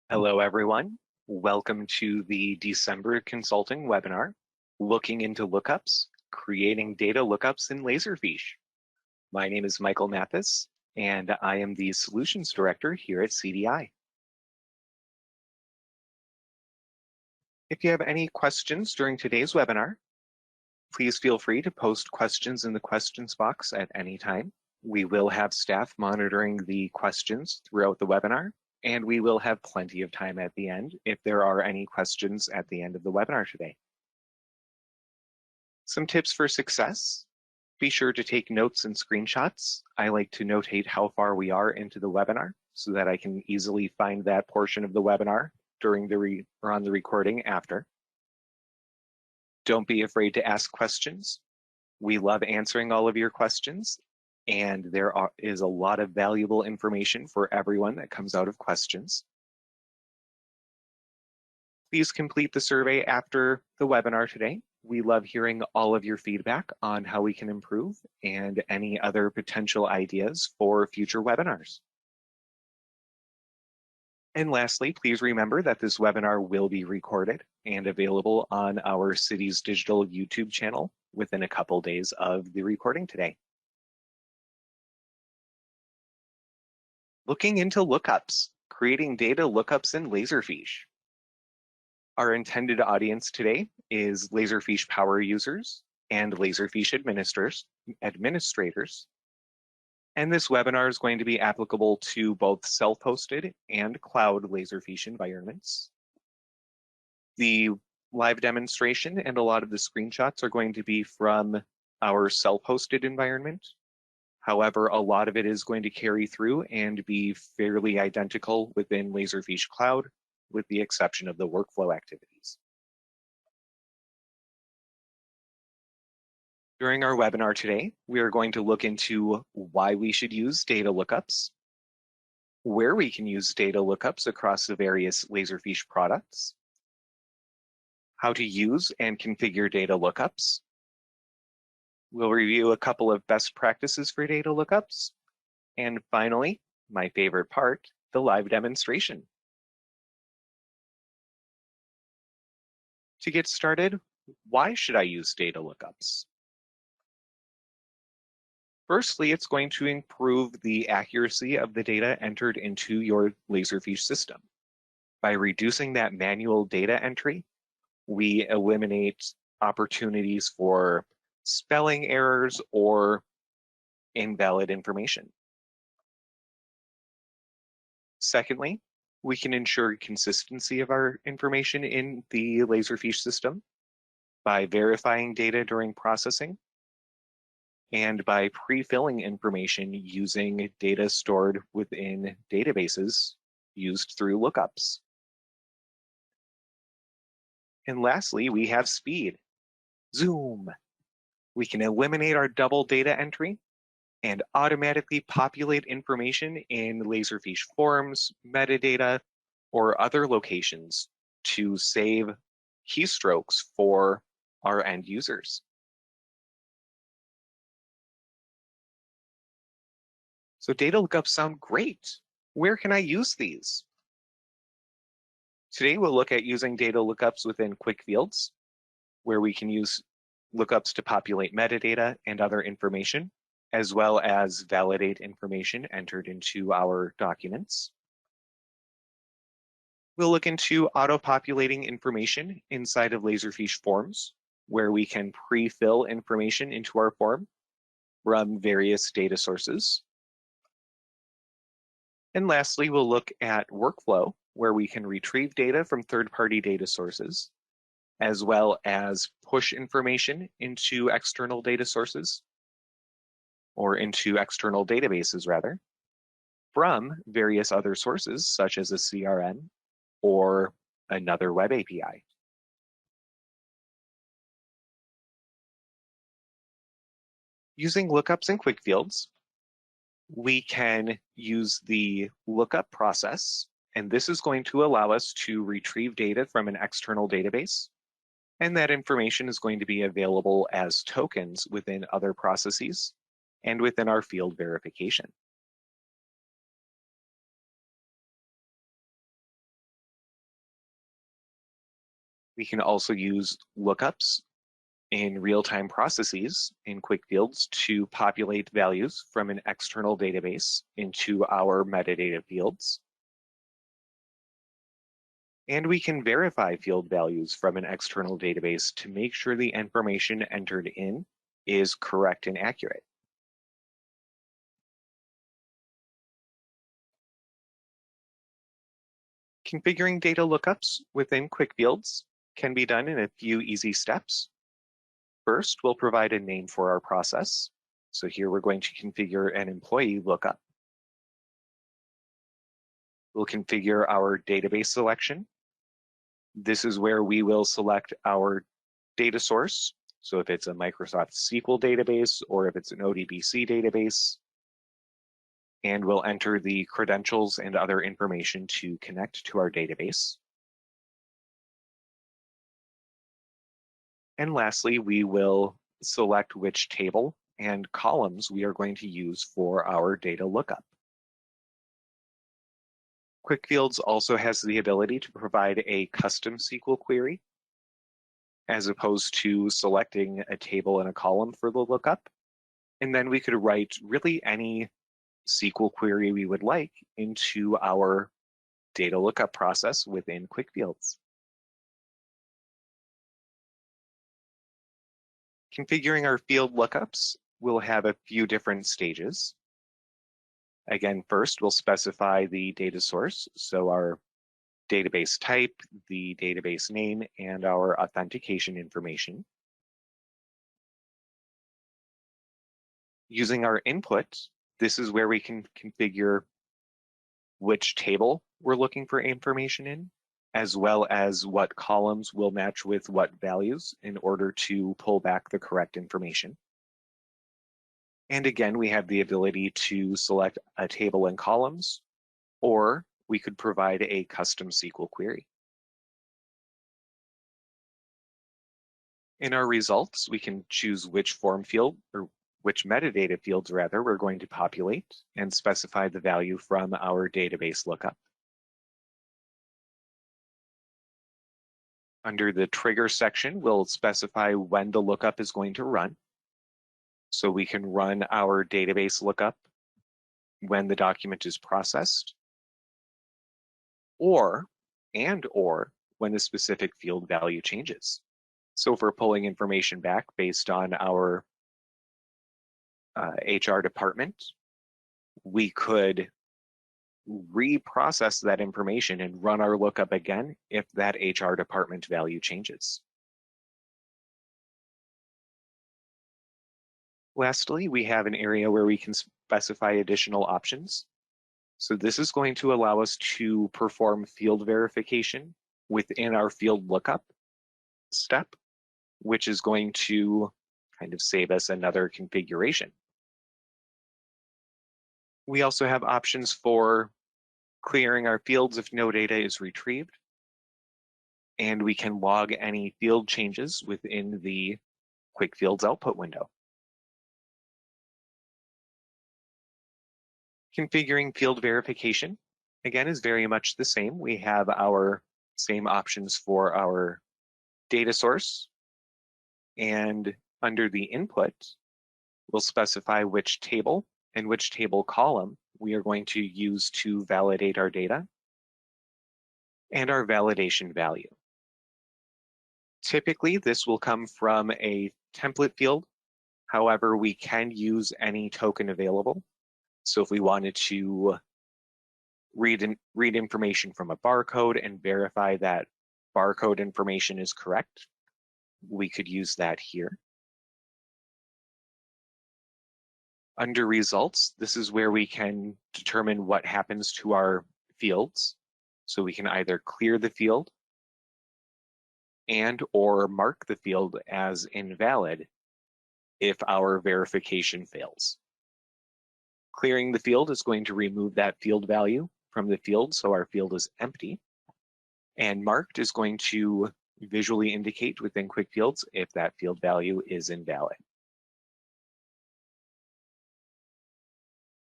Hello, everyone. Welcome to the December consulting webinar, Looking into Lookups, Creating Data Lookups in Laserfiche. My name is Michael Mathis, and I am the Solutions Director here at CDI. If you have any questions during today's webinar, please feel free to post questions in the questions box at any time. We will have staff monitoring the questions throughout the webinar, and we will have plenty of time at the end if there are any questions at the end of the webinar today. Some tips for success. Be sure to take notes and screenshots. I like to notate how far we are into the webinar so that I can easily find that portion of the webinar during or on the recording after. Don't be afraid to ask questions. We love answering all of your questions, and there is a lot of valuable information for everyone that comes out of questions. Please complete the survey after the webinar today. We love hearing all of your feedback on how we can improve and any other potential ideas for future webinars. And lastly, please remember that this webinar will be recorded and available on our city's digital YouTube channel within a couple days of the recording today. Looking into lookups, creating data lookups in Laserfiche. Our intended audience today is Laserfiche power users and Laserfiche administrators. And this webinar is going to be applicable to both self-hosted and cloud Laserfiche environments. The live demonstration and a lot of the screenshots are going to be from our self-hosted environment. However, a lot of it is going to carry through and be fairly identical within Laserfiche Cloud, with the exception of the workflow activities. During our webinar today, we are going to look into why we should use data lookups, where we can use data lookups across the various Laserfiche products, how to use and configure data lookups. We'll review a couple of best practices for data lookups, and finally, my favorite part, the live demonstration. To get started, why should I use data lookups? Firstly, it's going to improve the accuracy of the data entered into your Laserfiche system. By reducing that manual data entry, we eliminate opportunities for spelling errors or invalid information. Secondly, we can ensure consistency of our information in the Laserfiche system by verifying data during processing and by pre-filling information using data stored within databases used through lookups. And lastly, we have speed. Zoom. We can eliminate our double data entry and automatically populate information in Laserfiche Forms, metadata, or other locations to save keystrokes for our end users. So data lookups sound great. Where can I use these? Today we'll look at using data lookups within quick fields, where we can use lookups to populate metadata and other information, as well as validate information entered into our documents. We'll look into auto-populating information inside of Laserfiche Forms, where we can pre-fill information into our form from various data sources. And lastly, we'll look at workflow, where we can retrieve data from third-party data sources, as well as push information into external data sources, or into external databases rather, from various other sources such as a CRM or another web API. Using lookups and quick fields, we can use the lookup process, and this is going to allow us to retrieve data from an external database, and that information is going to be available as tokens within other processes and within our field verification. We can also use lookups in real-time processes in quick fields to populate values from an external database into our metadata fields. And we can verify field values from an external database to make sure the information entered in is correct and accurate. Configuring data lookups within quick fields can be done in a few easy steps. First, we'll provide a name for our process. So here we're going to configure an employee lookup. We'll configure our database selection. This is where we will select our data source. So if it's a Microsoft SQL database or if it's an ODBC database, and we'll enter the credentials and other information to connect to our database. And lastly, we will select which table and columns we are going to use for our data lookup. Quick Fields also has the ability to provide a custom SQL query, as opposed to selecting a table and a column for the lookup. And then we could write really any SQL query we would like into our data lookup process within Quick Fields. Configuring our field lookups will have a few different stages. Again, first we'll specify the data source, so our database type, the database name, and our authentication information. Using our input, this is where we can configure which table we're looking for information in, as well as what columns will match with what values in order to pull back the correct information. And again, we have the ability to select a table and columns, or we could provide a custom SQL query. In our results, we can choose which form field, or which metadata fields rather, we're going to populate and specify the value from our database lookup. Under the trigger section, we'll specify when the lookup is going to run. So we can run our database lookup when the document is processed, or when the specific field value changes. So if we're pulling information back based on our HR department, we could reprocess that information and run our lookup again if that HR department value changes. Lastly, we have an area where we can specify additional options. So this is going to allow us to perform field verification within our field lookup step, which is going to kind of save us another configuration. We also have options for clearing our fields if no data is retrieved, and we can log any field changes within the Quick Fields output window. Configuring field verification, again, is very much the same. We have our same options for our data source, and under the input, we'll specify which table and which table column we are going to use to validate our data and our validation value. Typically, this will come from a template field. However, we can use any token available. So if we wanted to read information from a barcode and verify that barcode information is correct, we could use that here. Under results, this is where we can determine what happens to our fields. So we can either clear the field and or mark the field as invalid if our verification fails. Clearing the field is going to remove that field value from the field, so our field is empty. And marked is going to visually indicate within Quick Fields if that field value is invalid.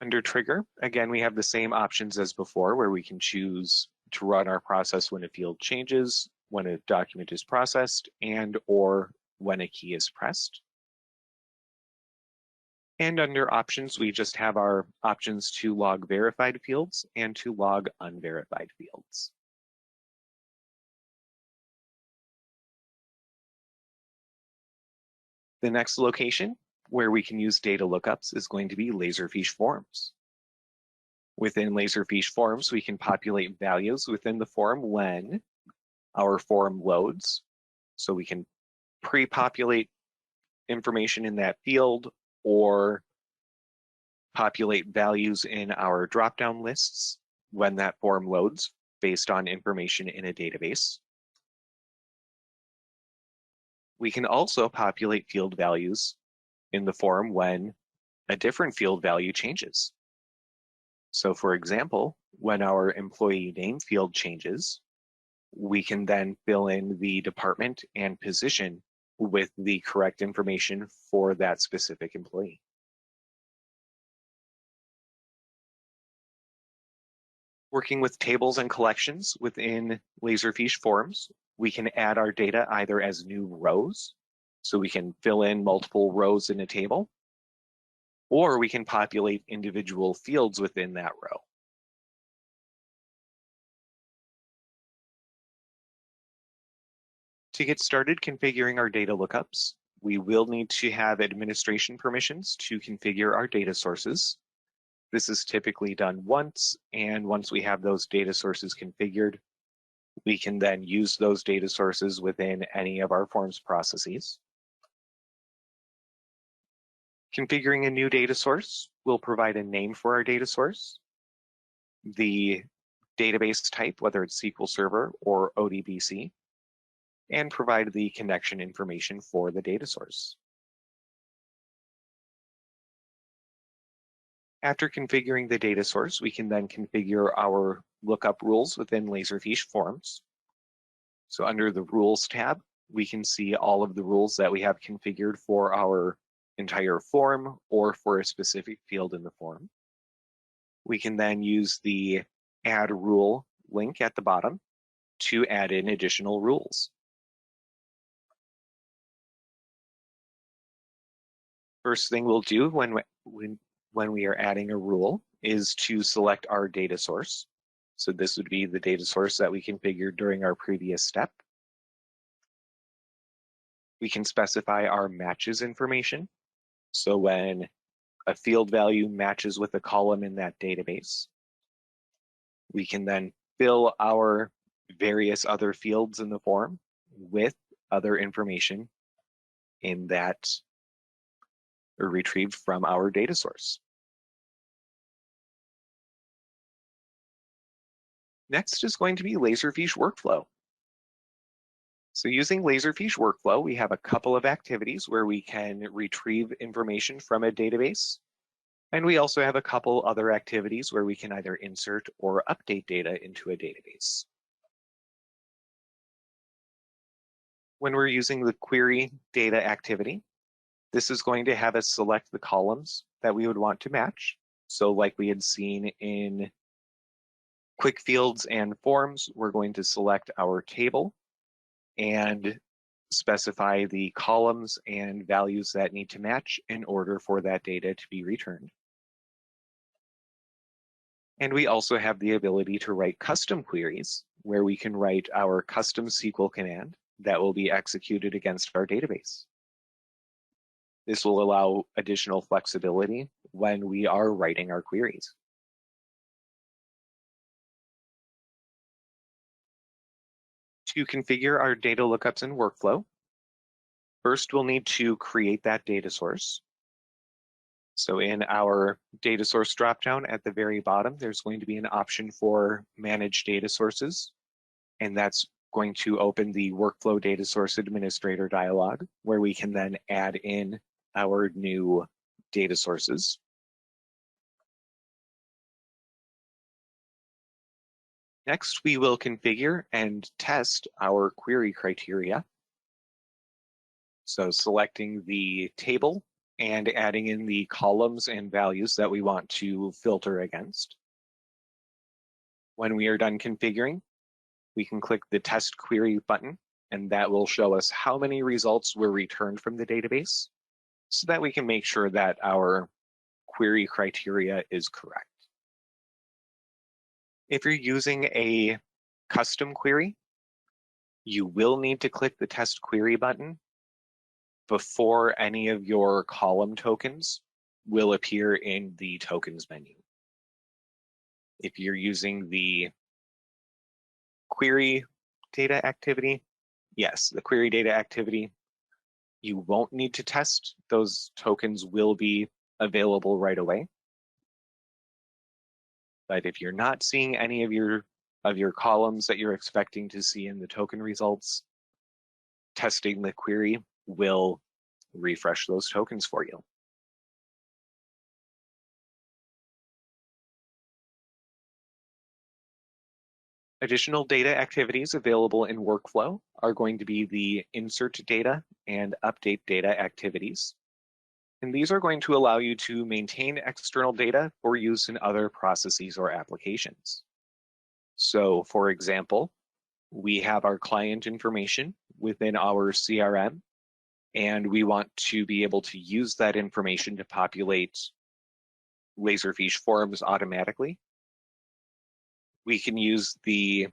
Under trigger, again, we have the same options as before, where we can choose to run our process when a field changes, when a document is processed and or when a key is pressed. And under options, we just have our options to log verified fields and to log unverified fields. The next location where we can use data lookups is going to be Laserfiche Forms. Within Laserfiche Forms, we can populate values within the form when our form loads. So we can pre-populate information in that field or populate values in our drop-down lists when that form loads based on information in a database. We can also populate field values in the form when a different field value changes. So for example, when our employee name field changes, we can then fill in the department and position with the correct information for that specific employee. Working with tables and collections within Laserfiche Forms, we can add our data either as new rows, so we can fill in multiple rows in a table, or we can populate individual fields within that row. To get started configuring our data lookups, we will need to have administration permissions to configure our data sources. This is typically done once, and once we have those data sources configured, we can then use those data sources within any of our forms processes. Configuring a new data source will provide a name for our data source, the database type, whether it's SQL Server or ODBC, and provide the connection information for the data source. After configuring the data source, we can then configure our lookup rules within Laserfiche Forms. So under the Rules tab, we can see all of the rules that we have configured for our entire form or for a specific field in the form. We can then use the Add Rule link at the bottom to add in additional rules. First thing we'll do when we are adding a rule is to select our data source. So this would be the data source that we configured during our previous step. We can specify our matches information. So when a field value matches with a column in that database, we can then fill our various other fields in the form with other information in that or retrieved from our data source. Next is going to be Laserfiche Workflow. So using Laserfiche Workflow, we have a couple of activities where we can retrieve information from a database. And we also have a couple other activities where we can either insert or update data into a database. When we're using the query data activity, this is going to have us select the columns that we would want to match. So like we had seen in quick fields and forms, we're going to select our table and specify the columns and values that need to match in order for that data to be returned. And we also have the ability to write custom queries where we can write our custom SQL command that will be executed against our database. This will allow additional flexibility when we are writing our queries. To configure our data lookups and workflow, first we'll need to create that data source. So in our data source dropdown at the very bottom, there's going to be an option for manage data sources, and that's going to open the workflow data source administrator dialog where we can then add in our new data sources. Next, we will configure and test our query criteria. So selecting the table and adding in the columns and values that we want to filter against. When we are done configuring, we can click the Test Query button, and that will show us how many results were returned from the database so that we can make sure that our query criteria is correct. If you're using a custom query, you will need to click the Test Query button before any of your column tokens will appear in the tokens menu. If you're using the query data activity, yes, the query data activity, you won't need to test. Those tokens will be available right away. But if you're not seeing any of your columns that you're expecting to see in the token results, testing the query will refresh those tokens for you. Additional data activities available in workflow are going to be the insert data and update data activities. And these are going to allow you to maintain external data for use in other processes or applications. So for example, we have our client information within our CRM, and we want to be able to use that information to populate Laserfiche Forms automatically. We can use the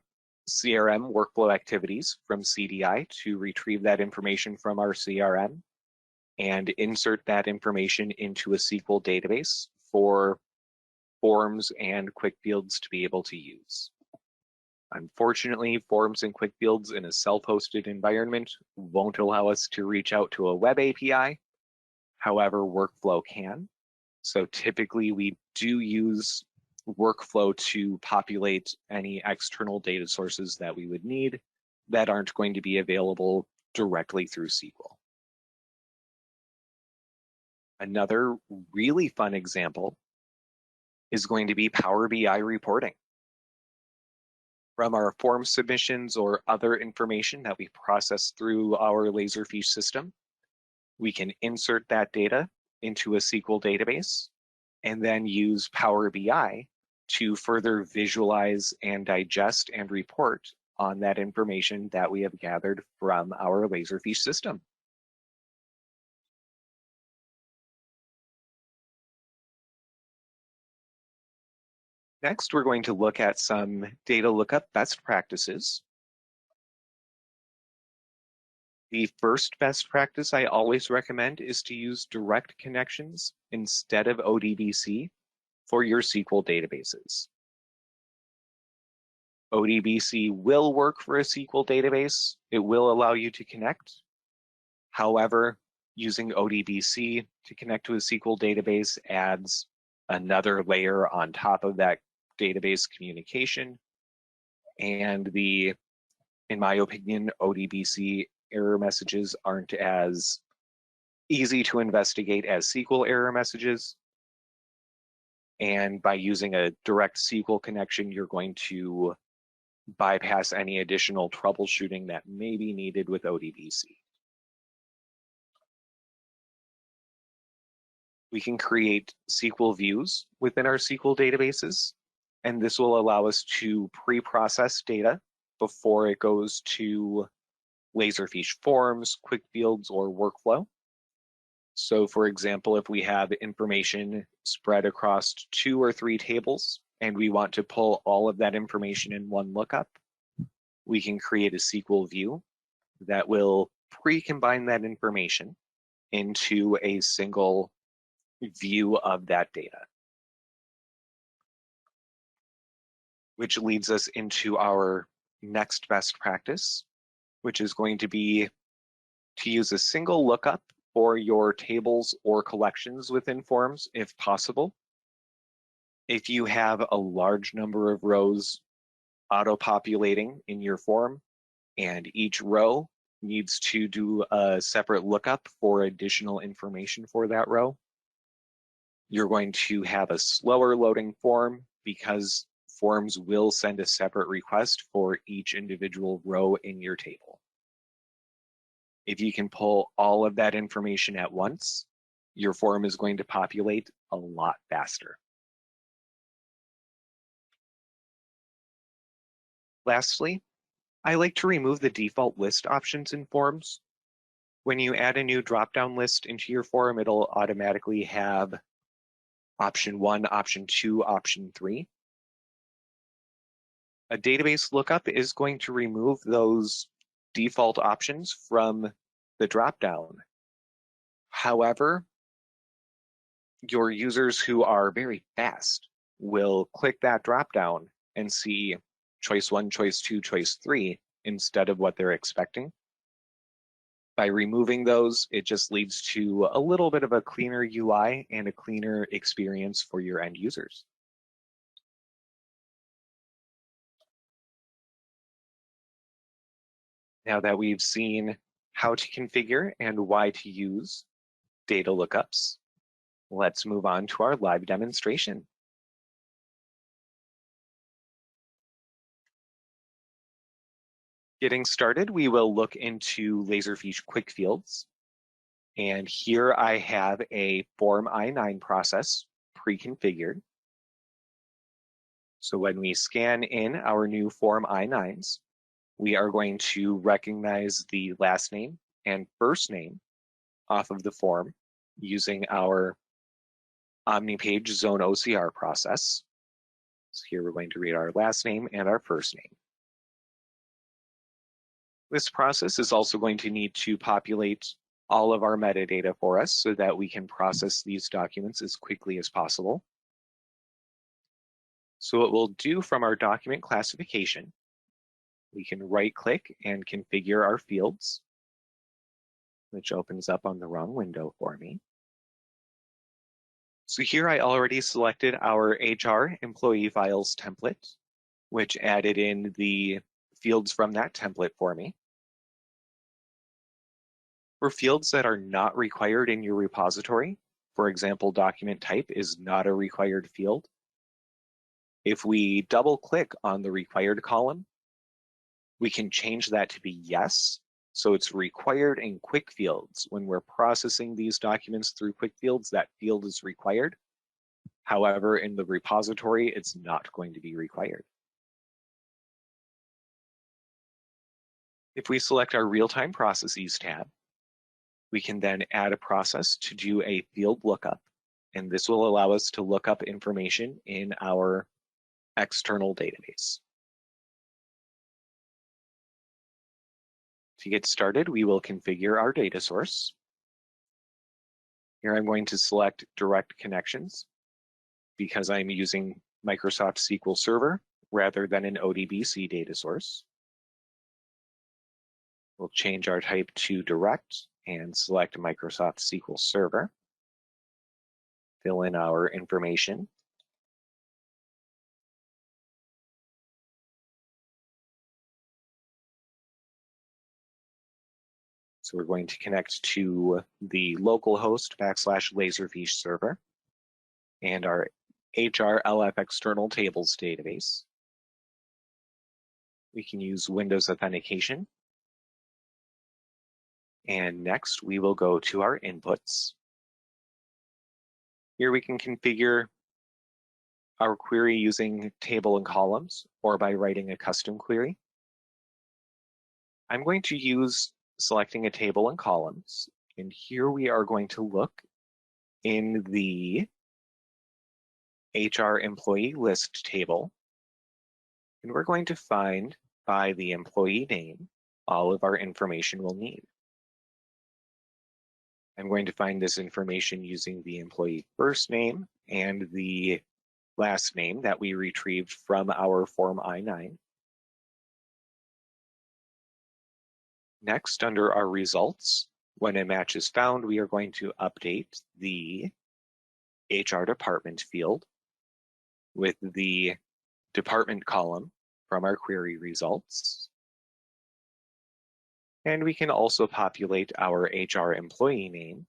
CRM workflow activities from CDI to retrieve that information from our CRM and insert that information into a SQL database for forms and quick fields to be able to use. Unfortunately, forms and quick fields in a self-hosted environment won't allow us to reach out to a web API. However, workflow can. So typically we do use workflow to populate any external data sources that we would need that aren't going to be available directly through SQL. Another really fun example is going to be Power BI reporting. From our form submissions or other information that we process through our Laserfiche system, we can insert that data into a SQL database and then use Power BI to further visualize and digest and report on that information that we have gathered from our Laserfiche system. Next, we're going to look at some data lookup best practices. The first best practice I always recommend is to use direct connections instead of ODBC for your SQL databases. ODBC will work for a SQL database. It will allow you to connect. However, using ODBC to connect to a SQL database adds another layer on top of that database communication. And in my opinion, ODBC error messages aren't as easy to investigate as SQL error messages. And by using a direct SQL connection, you're going to bypass any additional troubleshooting that may be needed with ODBC. We can create SQL views within our SQL databases, and this will allow us to pre-process data before it goes to Laserfiche Forms, quick fields, or workflow. So for example, if we have information spread across 2 or 3 tables and we want to pull all of that information in one lookup, we can create a SQL view that will pre-combine that information into a single view of that data. Which leads us into our next best practice, which is going to be to use a single lookup for your tables or collections within forms, if possible. If you have a large number of rows auto-populating in your form, and each row needs to do a separate lookup for additional information for that row, you're going to have a slower loading form because forms will send a separate request for each individual row in your table. If you can pull all of that information at once, your form is going to populate a lot faster. Lastly, I like to remove the default list options in forms. When you add a new drop-down list into your form, it'll automatically have option 1, option 2, option 3. A database lookup is going to remove those default options from the drop-down. However, your users who are very fast will click that drop-down and see choice 1, choice 2, choice 3 instead of what they're expecting. By removing those, it just leads to a little bit of a cleaner UI and a cleaner experience for your end users. Now that we've seen how to configure and why to use data lookups, let's move on to our live demonstration. Getting started, we will look into Laserfiche quick fields. And here I have a Form I-9 process pre-configured. So when we scan in our new Form I-9s, we are going to recognize the last name and first name off of the form using our OmniPage Zone OCR process. So here we're going to read our last name and our first name. This process is also going to need to populate all of our metadata for us so that we can process these documents as quickly as possible. So what we'll do from our document classification, we can right-click and configure our fields, which opens up on the wrong window for me. So here I already selected our HR employee files template, which added in the fields from that template for me. For fields that are not required in your repository, for example, document type is not a required field. If we double click on the required column, we can change that to be yes. So it's required in quick fields. When we're processing these documents through quick fields, that field is required. However, in the repository, it's not going to be required. If we select our real-time processes tab, we can then add a process to do a field lookup, and this will allow us to look up information in our external database. To get started, we will configure our data source. Here I'm going to select direct connections because I'm using Microsoft SQL Server rather than an ODBC data source. We'll change our type to direct and select Microsoft SQL Server. Fill in our information. So we're going to connect to the localhost /Laserfiche server and our HRLF external tables database. We can use Windows authentication. And next we will go to our inputs. Here we can configure our query using table and columns or by writing a custom query. I'm going to use selecting a table and columns, and here we are going to look in the HR employee list table, and we're going to find by the employee name all of our information we'll need. I'm going to find this information using the employee first name and the last name that we retrieved from our Form I-9. Next, under our results, when a match is found, we are going to update the HR department field with the department column from our query results. And we can also populate our HR employee name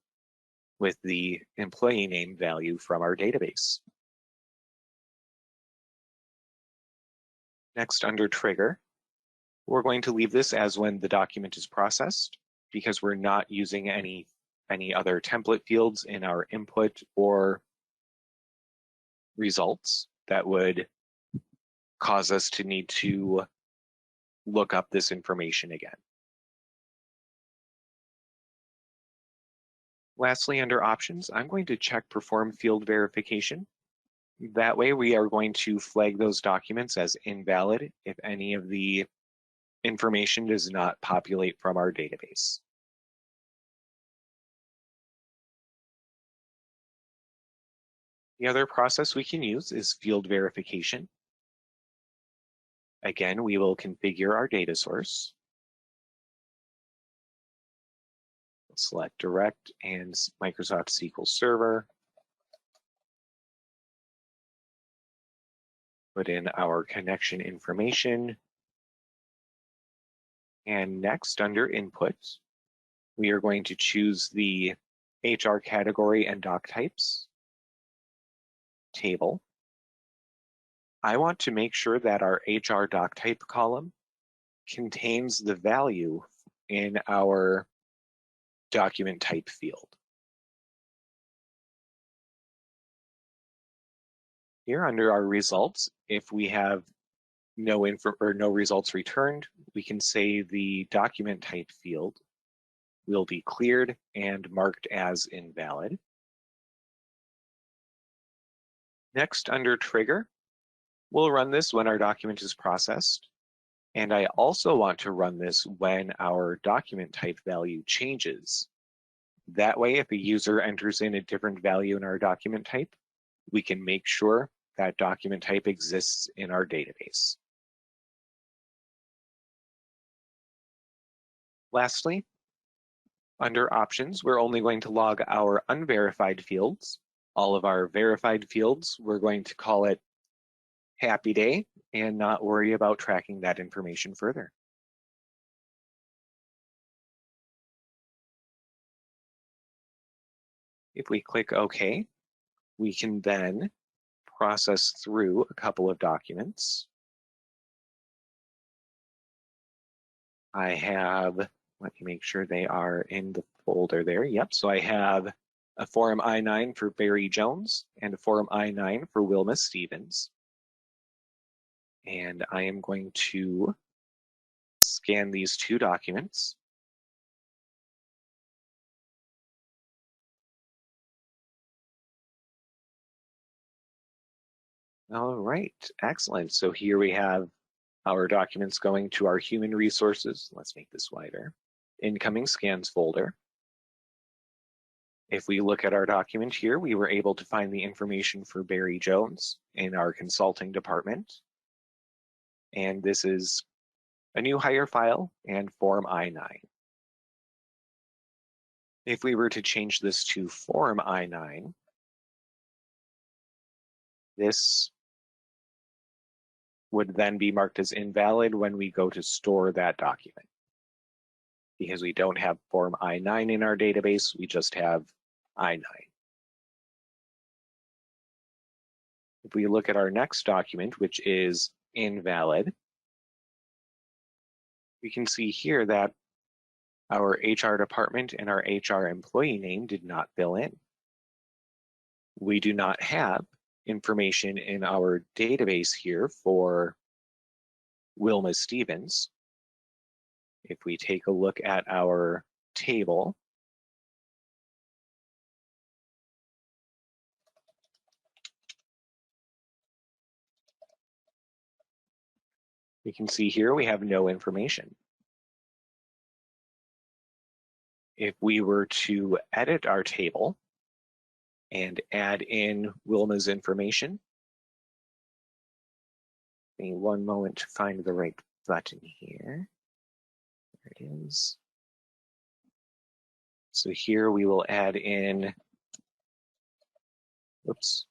with the employee name value from our database. Next, under trigger, we're going to leave this as when the document is processed because we're not using any other template fields in our input or results that would cause us to need to look up this information again. Lastly, under options, I'm going to check perform field verification. That way we are going to flag those documents as invalid if any of the information does not populate from our database. The other process we can use is field verification. Again, we will configure our data source. Select Direct and Microsoft SQL Server. Put in our connection information. And next, under Input, we are going to choose the HR category and doc types table. I want to make sure that our HR doc type column contains the value in our document type field. Here under our results, if we have no results returned, we can say the document type field will be cleared and marked as invalid. Next, under trigger, we'll run this when our document is processed. And I also want to run this when our document type value changes. That way, if a user enters in a different value in our document type, we can make sure that document type exists in our database. Lastly, under options, we're only going to log our unverified fields. All of our verified fields, we're going to call it Happy Day and not worry about tracking that information further. If we click OK, we can then process through a couple of documents. I have, let me make sure they are in the folder there. Yep, so I have a Form I-9 for Barry Jones and a Form I-9 for Wilma Stevens. And I am going to scan these two documents. All right, excellent. So here we have our documents going to our human resources. Let's make this wider. Incoming scans folder. If we look at our document here, we were able to find the information for Barry Jones in our consulting department. And this is a new hire file and Form I-9. If we were to change this to Form I-9, this would then be marked as invalid when we go to store that document. Because we don't have Form I-9 in our database, we just have I-9. If we look at our next document, which is invalid, we can see here that our HR department and our HR employee name did not fill in. We do not have information in our database here for Wilma Stevens. If we take a look at our table, we can see here we have no information. If we were to edit our table and add in Wilma's information, give me one moment to find the right button here. There it is. So here we will add in, oops.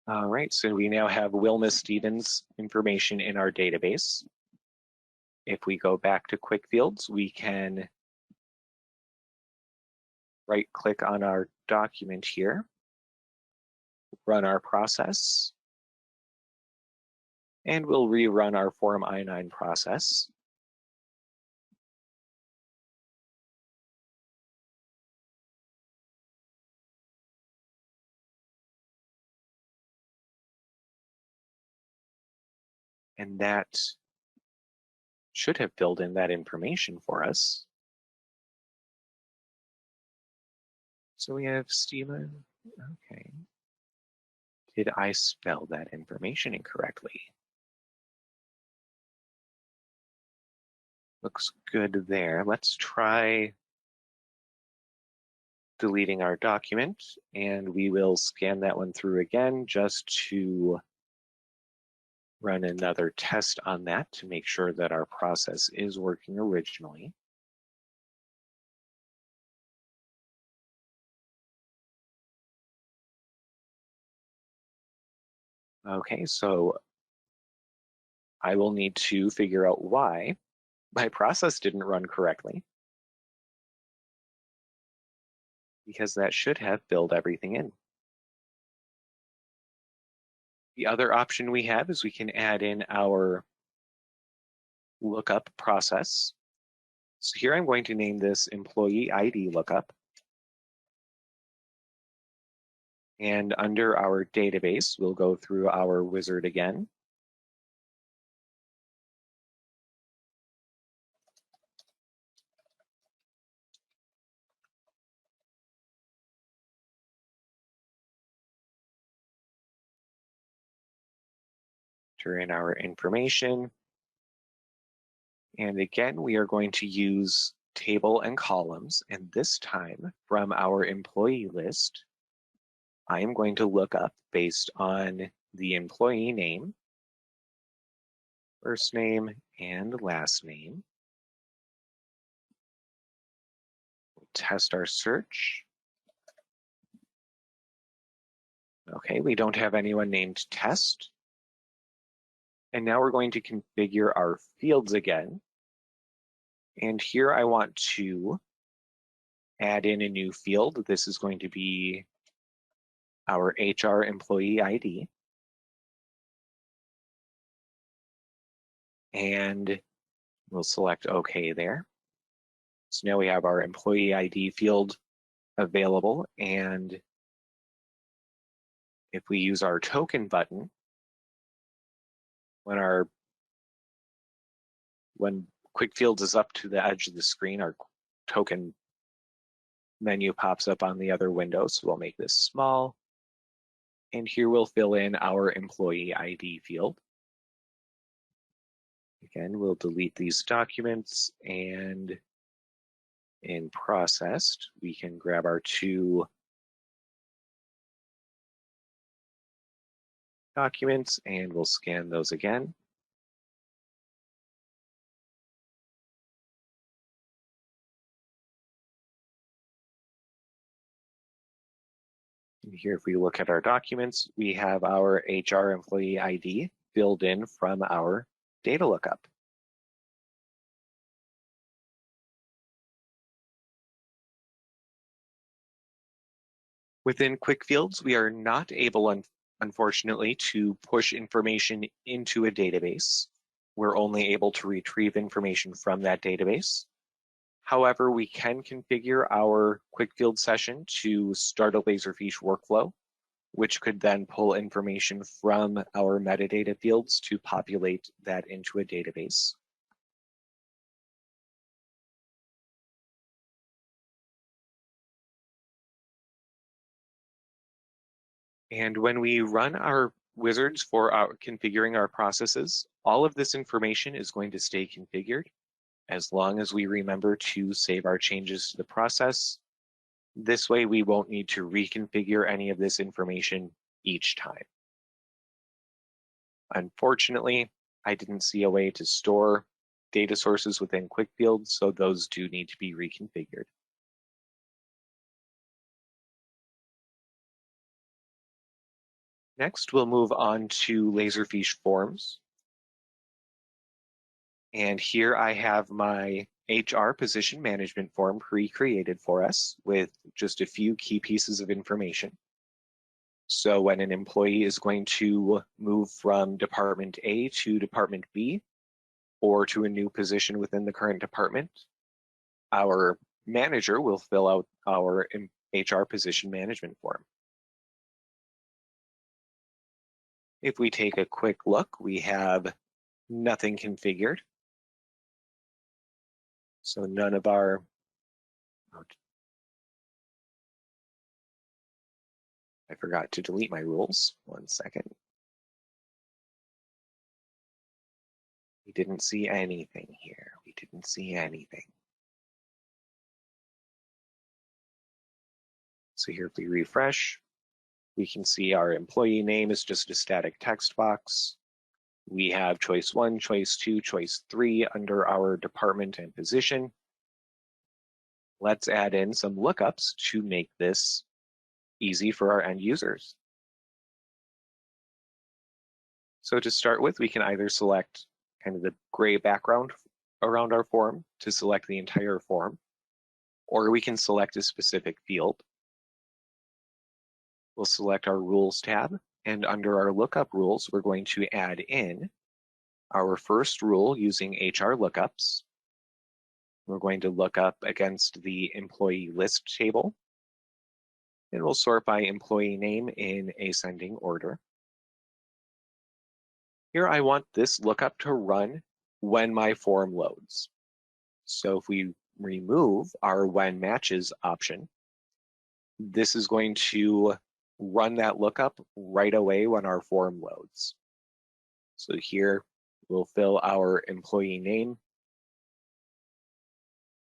All right, so we now have Wilma Stevens information in our database. If we go back to Quick Fields, we can right-click on our document here, run our process, and we'll rerun our Form I-9 process. And that should have filled in that information for us. So we have Stila. Okay. Did I spell that information incorrectly? Looks good there. Let's try deleting our document, and we will scan that one through again just to run another test on that to make sure that our process is working originally. Okay, so I will need to figure out why my process didn't run correctly, because that should have filled everything in. The other option we have is we can add in our lookup process. So here I'm going to name this employee ID lookup. And under our database, we'll go through our wizard again. Enter in our information. And again, we are going to use table and columns. And this time from our employee list, I am going to look up based on the employee name, first name, and last name. We'll test our search. Okay, we don't have anyone named Test. And now we're going to configure our fields again. And here I want to add in a new field. This is going to be our HR employee ID. And we'll select OK there. So now we have our employee ID field available. And if we use our token button, when Quick Fields is up to the edge of the screen, our token menu pops up on the other window. So we'll make this small. And here we'll fill in our employee ID field. Again, we'll delete these documents, and in processed, we can grab our two documents and we'll scan those again. And here, if we look at our documents, we have our HR employee ID filled in from our data lookup. Within Quick Fields, we are not able, unfortunately, to push information into a database. We're only able to retrieve information from that database. However, we can configure our Quick Field session to start a Laserfiche workflow, which could then pull information from our metadata fields to populate that into a database. And when we run our wizards for configuring our processes, all of this information is going to stay configured as long as we remember to save our changes to the process. This way, we won't need to reconfigure any of this information each time. Unfortunately, I didn't see a way to store data sources within Quick Fields, so those do need to be reconfigured. Next, we'll move on to Laserfiche Forms. And here I have my HR position management form pre-created for us with just a few key pieces of information. So when an employee is going to move from Department A to Department B, or to a new position within the current department, our manager will fill out our HR position management form. If we take a quick look, we have nothing configured. So none of our, I forgot to delete my rules. 1 second. We didn't see anything here. We didn't see anything. So here, if we refresh, we can see our employee name is just a static text box. We have choice 1, choice 2, choice 3 under our department and position. Let's add in some lookups to make this easy for our end users. So to start with, we can either select kind of the gray background around our form to select the entire form, or we can select a specific field. We'll select our Rules tab, and under our Lookup rules, we're going to add in our first rule using HR lookups. We're going to look up against the employee list table, and we'll sort by employee name in ascending order. Here I want this lookup to run when my form loads. So if we remove our when matches option, this is going to run that lookup right away when our form loads. So here we'll fill our employee name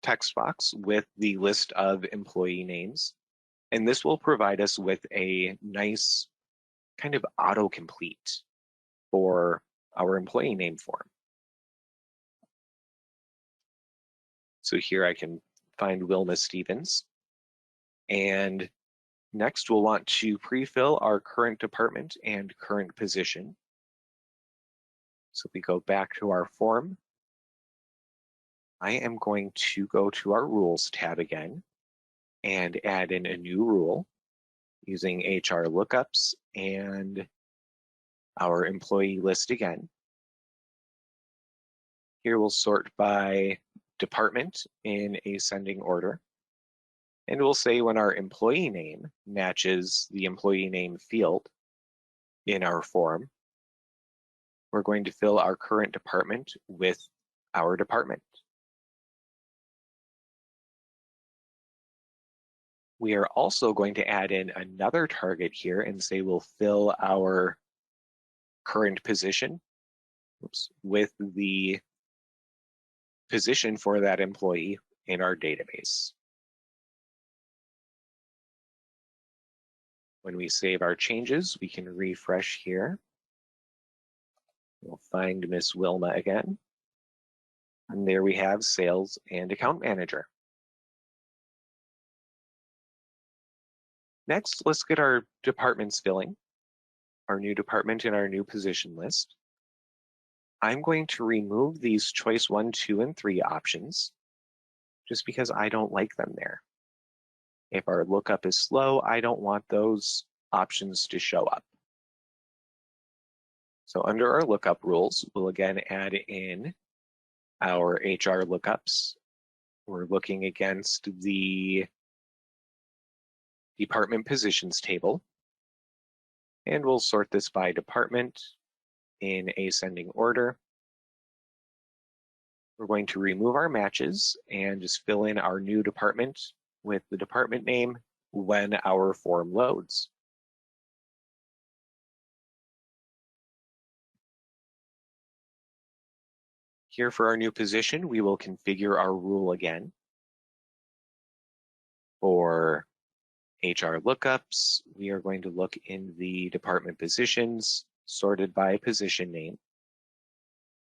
text box with the list of employee names. And this will provide us with a nice kind of autocomplete for our employee name form. So here I can find Wilma Stevens. And next we'll want to pre-fill our current department and current position. So if we go back to our form, I am going to go to our Rules tab again and add in a new rule using HR lookups and our employee list again. Here we'll sort by department in ascending order. And we'll say when our employee name matches the employee name field in our form, we're going to fill our current department with our department. We are also going to add in another target here and say we'll fill our current position with the position for that employee in our database. When we save our changes, we can refresh here. We'll find Miss Wilma again. And there we have Sales and Account Manager. Next, let's get our departments filling, our new department and our new position list. I'm going to remove these choice 1, 2, and 3 options just because I don't like them there. If our lookup is slow, I don't want those options to show up. So under our lookup rules, we'll again add in our HR lookups. We're looking against the department positions table, and we'll sort this by department in ascending order. We're going to remove our matches and just fill in our new department with the department name when our form loads. Here for our new position, we will configure our rule again. For HR lookups, we are going to look in the department positions sorted by position name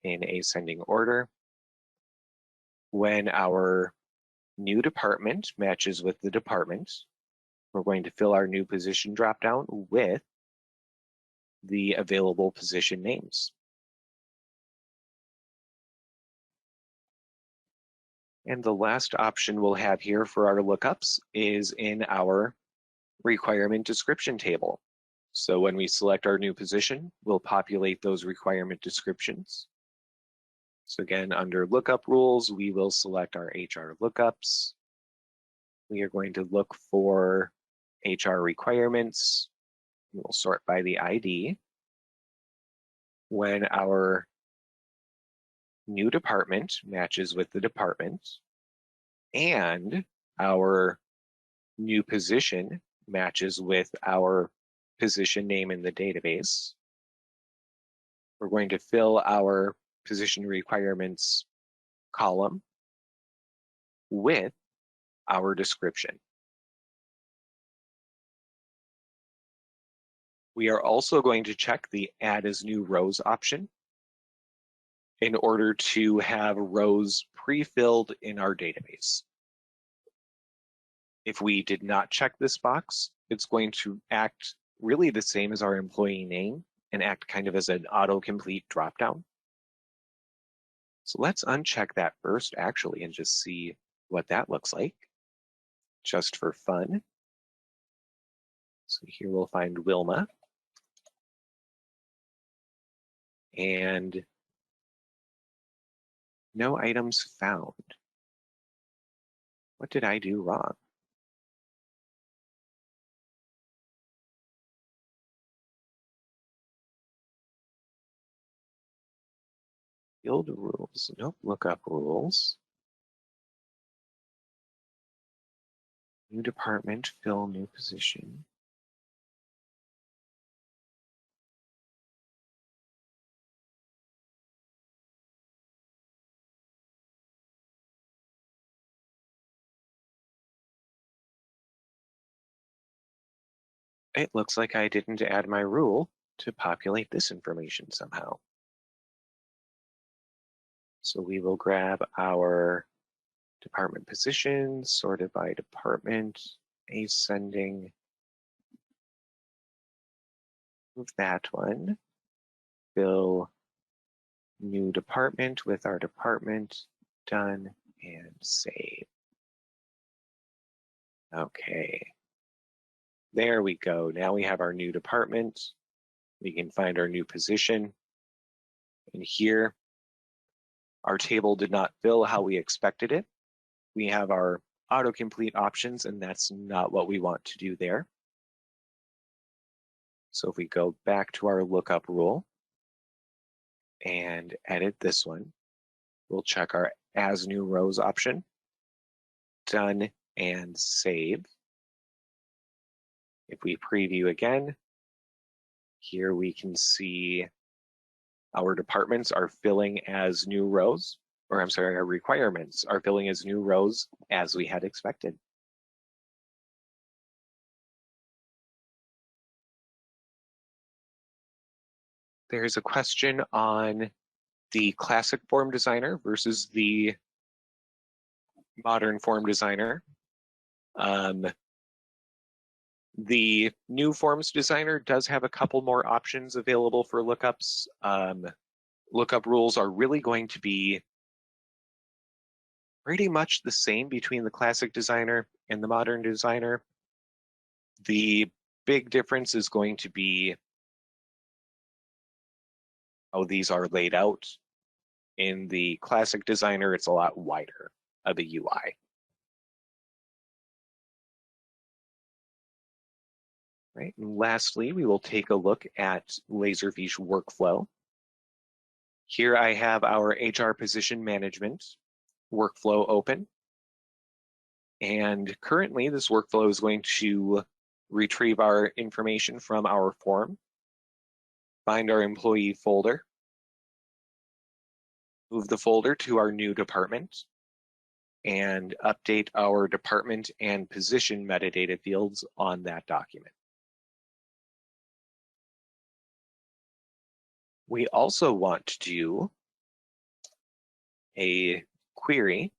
in ascending order. When our new department matches with the department, we're going to fill our new position dropdown with the available position names. And the last option we'll have here for our lookups is in our requirement description table. So when we select our new position, we'll populate those requirement descriptions. So again, under lookup rules, we will select our HR lookups. We are going to look for HR requirements. We'll sort by the ID. When our new department matches with the department, and our new position matches with our position name in the database. We're going to fill our position requirements column with our description. We are also going to check the Add as New Rows option in order to have rows pre-filled in our database. If we did not check this box, it's going to act really the same as our employee name and act kind of as an autocomplete dropdown. So let's uncheck that first actually and just see what that looks like, just for fun. So here we'll find Wilma. And no items found. What did I do wrong? Field rules, nope, lookup rules. New department, fill new position. It looks like I didn't add my rule to populate this information somehow. So we will grab our department positions, sorted by department, ascending. Move that one. Fill new department with our department, done, and save. Okay. There we go. Now we have our new department. We can find our new position. And here, our table did not fill how we expected it. We have our autocomplete options, and that's not what we want to do there. So if we go back to our lookup rule and edit this one, we'll check our As New Rows option, done, and save. If we preview again, here we can see our departments are filling as new rows, or I'm sorry, our requirements are filling as new rows as we had expected. There's a question on the classic form designer versus the modern form designer. The new forms designer does have a couple more options available for lookups. Lookup rules are really going to be pretty much the same between the classic designer and the modern designer. The big difference is going to be how these are laid out. In the classic designer, it's a lot wider of a UI. Right. And lastly, we will take a look at Laserfiche workflow. Here I have our HR position management workflow open. And currently this workflow is going to retrieve our information from our form, find our employee folder, move the folder to our new department, and update our department and position metadata fields on that document. We also want to do a query,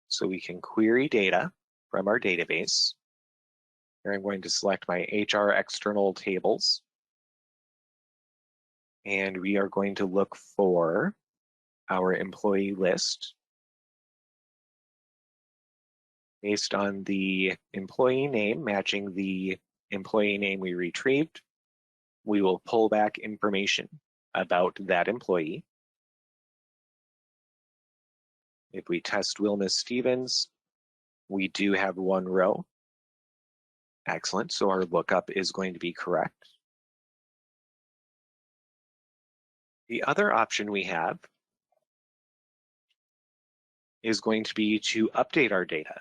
so we can query data from our database. Here I'm going to select my HR external tables. And we are going to look for our employee list. Based on the employee name matching the employee name we retrieved, we will pull back information about that employee. If we test Wilma Stevens, we do have one row. Excellent, so our lookup is going to be correct. The other option we have is going to be to update our data.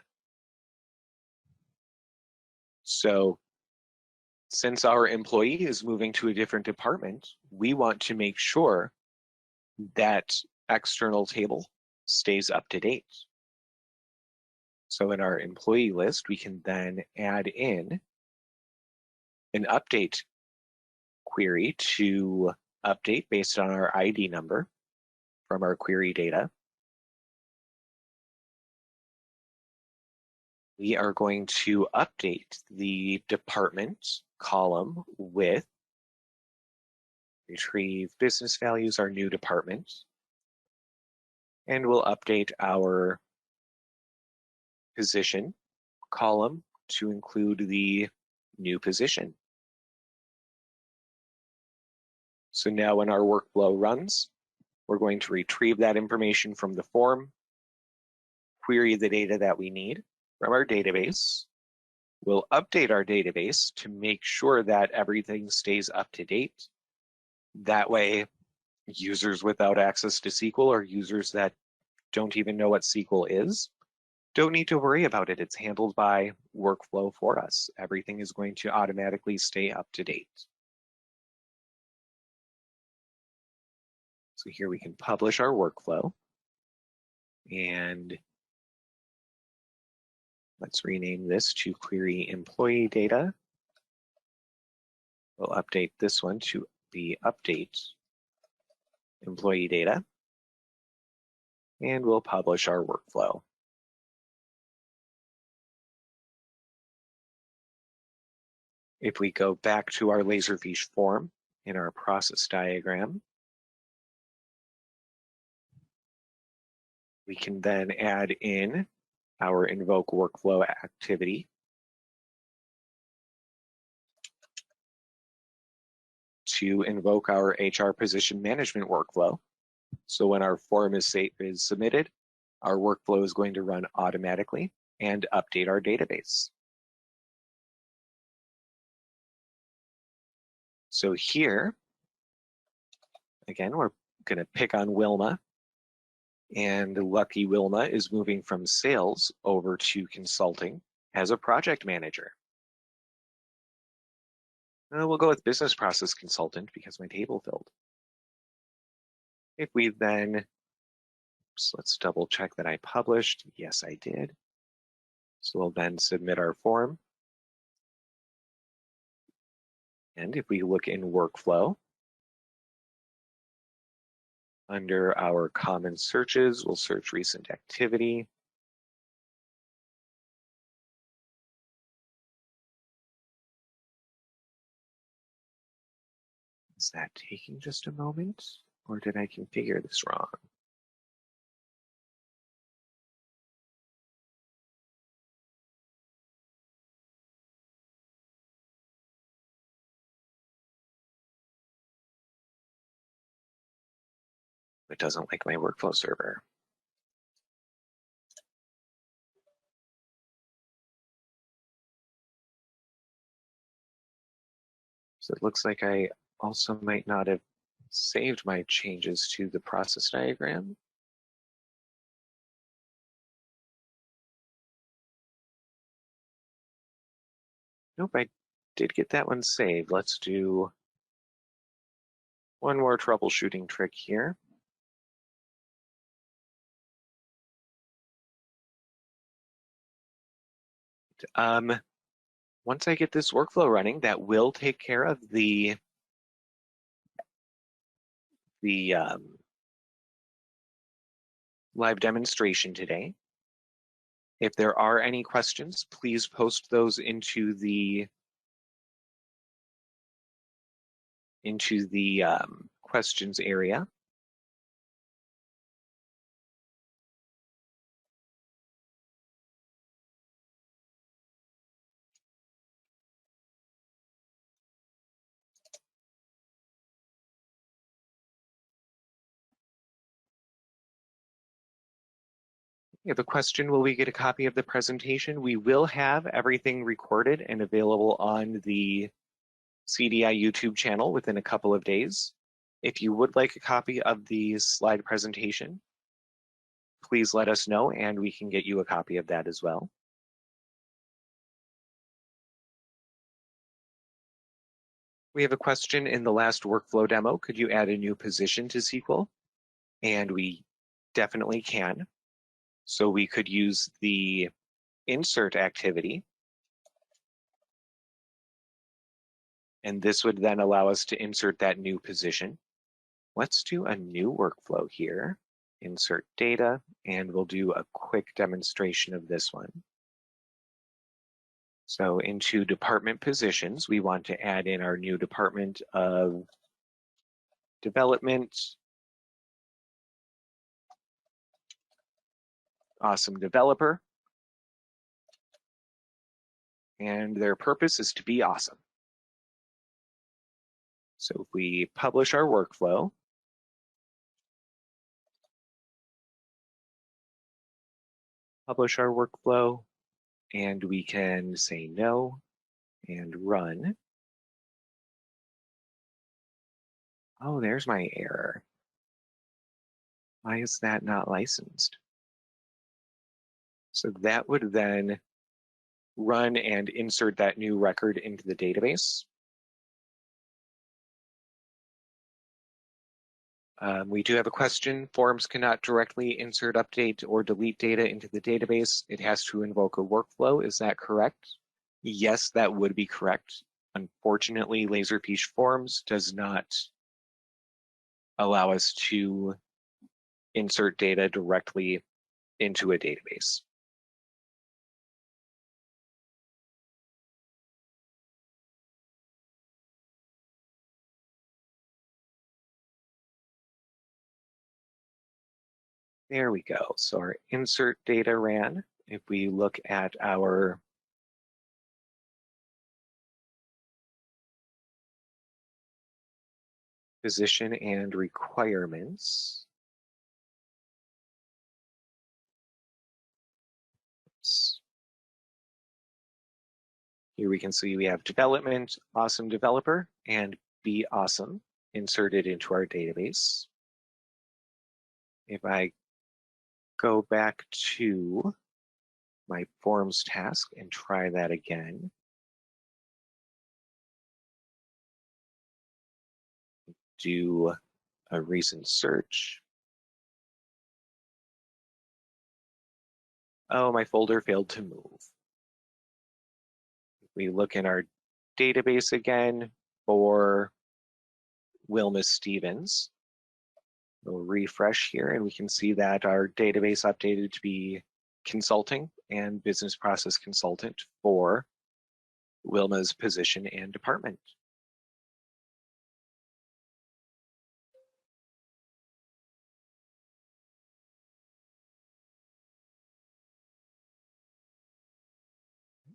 So since our employee is moving to a different department, we want to make sure that external table stays up to date. So in our employee list, we can then add in an update query to update based on our ID number from our query data. We are going to update the department column with retrieve business values, our new department, and we'll update our position column to include the new position. So now when our workflow runs, we're going to retrieve that information from the form, query the data that we need from our database. We'll update our database to make sure that everything stays up to date. That way, users without access to SQL or users that don't even know what SQL is don't need to worry about it. It's handled by workflow for us. Everything is going to automatically stay up to date. So here we can publish our workflow, and let's rename this to query employee data. We'll update this one to be update employee data, and we'll publish our workflow. If we go back to our Laserfiche form in our process diagram, we can then add in our invoke workflow activity to invoke our HR position management workflow. So when our form is submitted, our workflow is going to run automatically and update our database. So here, again, we're going to pick on Wilma, and lucky Wilma is moving from sales over to consulting as a project manager. We'll go with business process consultant because my table filled. If we then, let's double check that I published. Yes, I did. So we'll then submit our form. And if we look in workflow, under our common searches, we'll search recent activity. Is that taking just a moment, or did I configure this wrong? It doesn't like my workflow server. So it looks like I also might not have saved my changes to the process diagram. Nope, I did get that one saved. Let's do one more troubleshooting trick here. Once I get this workflow running, that will take care of the live demonstration today. If there are any questions, please post those into the questions area. You have a question, will we get a copy of the presentation? We will have everything recorded and available on the CDI YouTube channel within a couple of days. If you would like a copy of the slide presentation, please let us know and we can get you a copy of that as well. We have a question in the last workflow demo. Could you add a new position to SQL? And we definitely can. So we could use the insert activity. And this would then allow us to insert that new position. Let's do a new workflow here. Insert data, and we'll do a quick demonstration of this one. So into department positions, we want to add in our new department of development. Awesome developer. And their purpose is to be awesome. So if we publish our workflow, and we can say no and run. Oh, there's my error. Why is that not licensed? So that would then run and insert that new record into the database. We do have a question. Forms cannot directly insert, update, or delete data into the database. It has to invoke a workflow. Is that correct? Yes, that would be correct. Unfortunately, Laserfiche Forms does not allow us to insert data directly into a database. There we go. So our insert data ran. If we look at our position and requirements, here we can see we have development, awesome developer, and be awesome inserted into our database. If I go back to my forms task and try that again, do a recent search. Oh, my folder failed to move. If we look in our database again for Wilma Stevens, we'll refresh here and we can see that our database updated to be consulting and business process consultant for Wilma's position and department.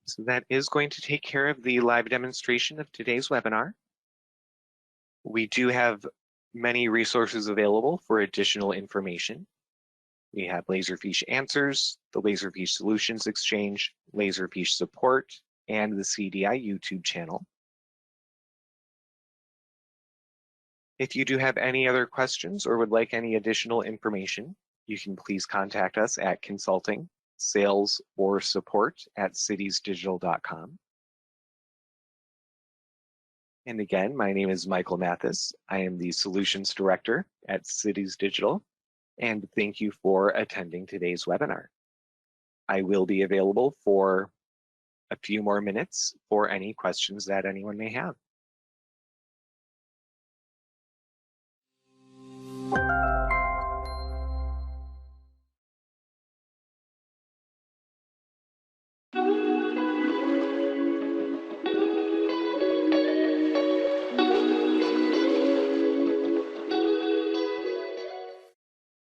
So that is going to take care of the live demonstration of today's webinar. We do have many resources available for additional information. We have Laserfiche Answers, the Laserfiche Solutions Exchange, Laserfiche Support, and the CDI YouTube channel. If you do have any other questions or would like any additional information, you can please contact us at consulting, sales, or support at citiesdigital.com. And again, my name is Michael Mathis. I am the Solutions Director at Cities Digital, and thank you for attending today's webinar. I will be available for a few more minutes for any questions that anyone may have.